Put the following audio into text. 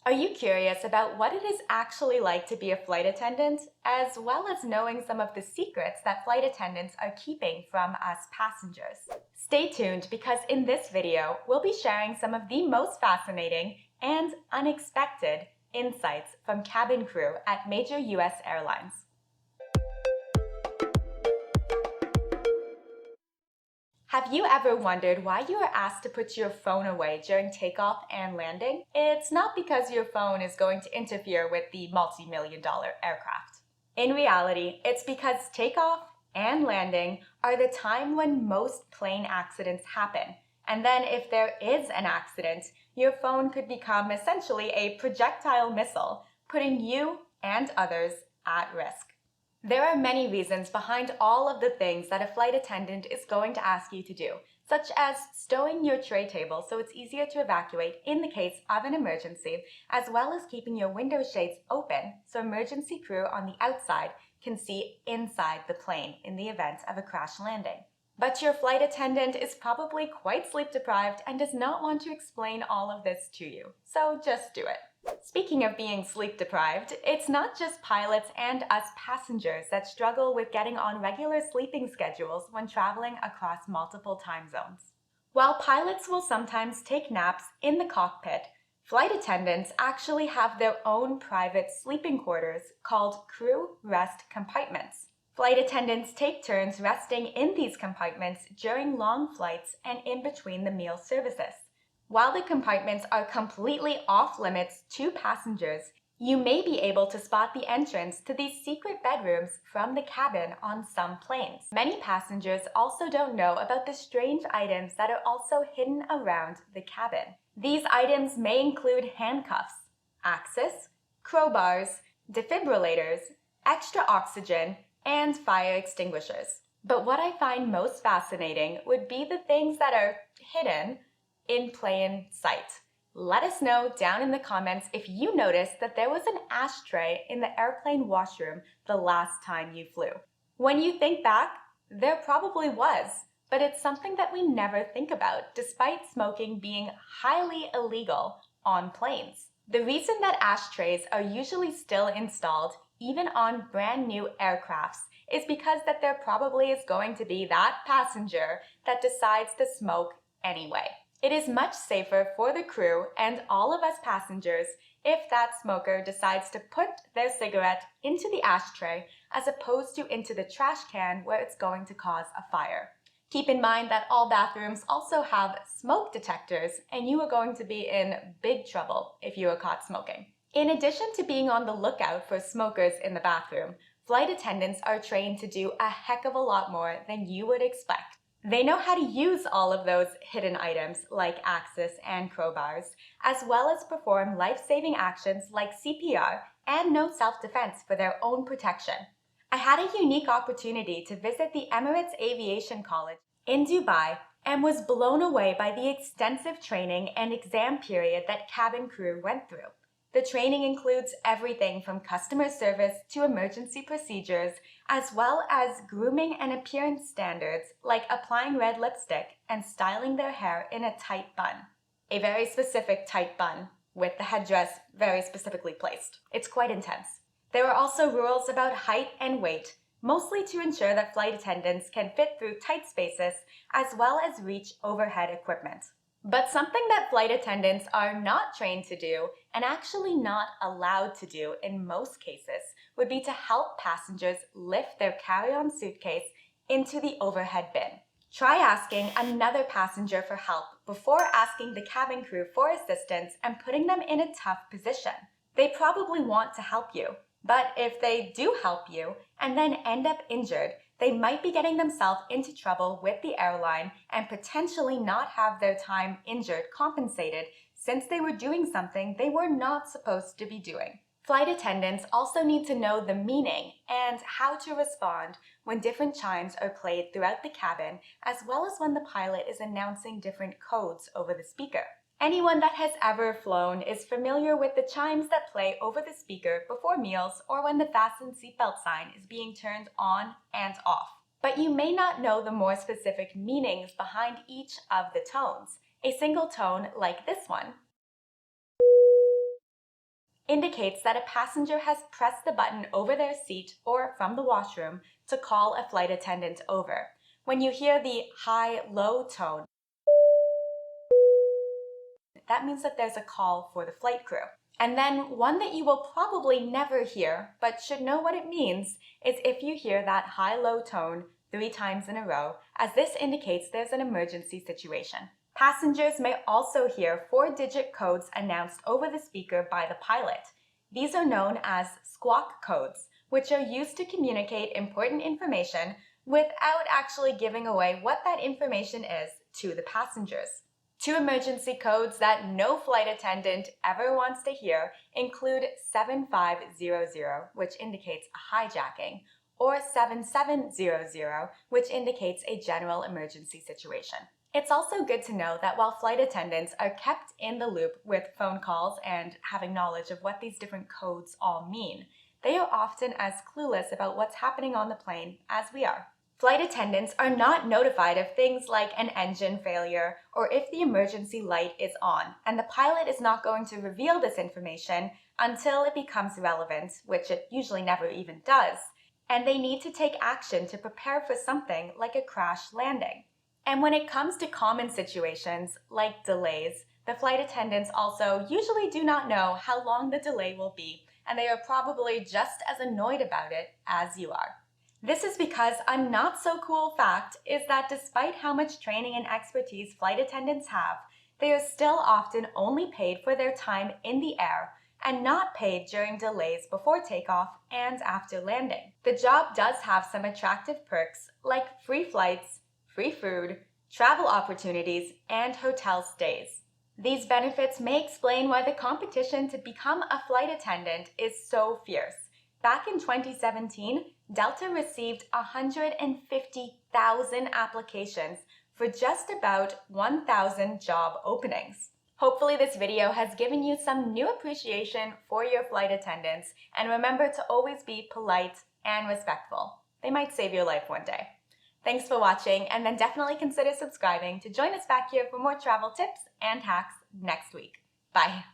Are you curious about what it is actually like to be a flight attendant, as well as knowing some of the secrets that flight attendants are keeping from us passengers? Stay tuned because in this video, we'll be sharing some of the most fascinating and unexpected insights from cabin crew at major US airlines. Have you ever wondered why you are asked to put your phone away during takeoff and landing? It's not because your phone is going to interfere with the multi-million-dollar aircraft. In reality, it's because takeoff and landing are the time when most plane accidents happen. And then if there is an accident, your phone could become essentially a projectile missile, putting you and others at risk. There are many reasons behind all of the things that a flight attendant is going to ask you to do, such as stowing your tray table so it's easier to evacuate in the case of an emergency, as well as keeping your window shades open so emergency crew on the outside can see inside the plane in the event of a crash landing. But your flight attendant is probably quite sleep deprived and does not want to explain all of this to you, so just do it. Speaking of being sleep deprived, it's not just pilots and us passengers that struggle with getting on regular sleeping schedules when traveling across multiple time zones. While pilots will sometimes take naps in the cockpit, flight attendants actually have their own private sleeping quarters called crew rest compartments. Flight attendants take turns resting in these compartments during long flights and in between the meal services. While the compartments are completely off limits to passengers, you may be able to spot the entrance to these secret bedrooms from the cabin on some planes. Many passengers also don't know about the strange items that are also hidden around the cabin. These items may include handcuffs, axes, crowbars, defibrillators, extra oxygen, and fire extinguishers. But what I find most fascinating would be the things that are hidden in plain sight. Let us know down in the comments if you noticed that there was an ashtray in the airplane washroom the last time you flew. When you think back, there probably was, but it's something that we never think about, despite smoking being highly illegal on planes. The reason that ashtrays are usually still installed, even on brand new aircrafts, is because that there probably is going to be that passenger that decides to smoke anyway. It is much safer for the crew and all of us passengers if that smoker decides to put their cigarette into the ashtray as opposed to into the trash can where it's going to cause a fire. Keep in mind that all bathrooms also have smoke detectors and you are going to be in big trouble if you are caught smoking. In addition to being on the lookout for smokers in the bathroom, flight attendants are trained to do a heck of a lot more than you would expect. They know how to use all of those hidden items like axes and crowbars, as well as perform life-saving actions like CPR and no self-defense for their own protection. I had a unique opportunity to visit the Emirates Aviation College in Dubai and was blown away by the extensive training and exam period that cabin crew went through. The training includes everything from customer service to emergency procedures, as well as grooming and appearance standards like applying red lipstick and styling their hair in a tight bun. A very specific tight bun, with the headdress very specifically placed. It's quite intense. There are also rules about height and weight, mostly to ensure that flight attendants can fit through tight spaces as well as reach overhead equipment. But something that flight attendants are not trained to do, and actually not allowed to do in most cases, would be to help passengers lift their carry-on suitcase into the overhead bin. Try asking another passenger for help before asking the cabin crew for assistance and putting them in a tough position. They probably want to help you, but if they do help you and then end up injured, they might be getting themselves into trouble with the airline and potentially not have their time injured compensated since they were doing something they were not supposed to be doing. Flight attendants also need to know the meaning and how to respond when different chimes are played throughout the cabin, as well as when the pilot is announcing different codes over the speaker. Anyone that has ever flown is familiar with the chimes that play over the speaker before meals or when the fasten seatbelt sign is being turned on and off. But you may not know the more specific meanings behind each of the tones. A single tone like this one indicates that a passenger has pressed the button over their seat or from the washroom to call a flight attendant over. When you hear the high-low tone, that means that there's a call for the flight crew. And then one that you will probably never hear, but should know what it means, is if you hear that high-low tone 3 times in a row, as this indicates there's an emergency situation. Passengers may also hear 4-digit codes announced over the speaker by the pilot. These are known as squawk codes, which are used to communicate important information without actually giving away what that information is to the passengers. 2 emergency codes that no flight attendant ever wants to hear include 7500, which indicates a hijacking, or 7700, which indicates a general emergency situation. It's also good to know that while flight attendants are kept in the loop with phone calls and having knowledge of what these different codes all mean, they are often as clueless about what's happening on the plane as we are. Flight attendants are not notified of things like an engine failure or if the emergency light is on, and the pilot is not going to reveal this information until it becomes relevant, which it usually never even does, and they need to take action to prepare for something like a crash landing. And when it comes to common situations like delays, the flight attendants also usually do not know how long the delay will be, and they are probably just as annoyed about it as you are. This is because a not so cool fact is that despite how much training and expertise flight attendants have, they are still often only paid for their time in the air and not paid during delays before takeoff and after landing. The job does have some attractive perks like free flights, free food, travel opportunities, and hotel stays. These benefits may explain why the competition to become a flight attendant is so fierce. Back in 2017, Delta received 150,000 applications for just about 1,000 job openings. Hopefully this video has given you some new appreciation for your flight attendants, and remember to always be polite and respectful. They might save your life one day. Thanks for watching, and then definitely consider subscribing to join us back here for more travel tips and hacks next week. Bye!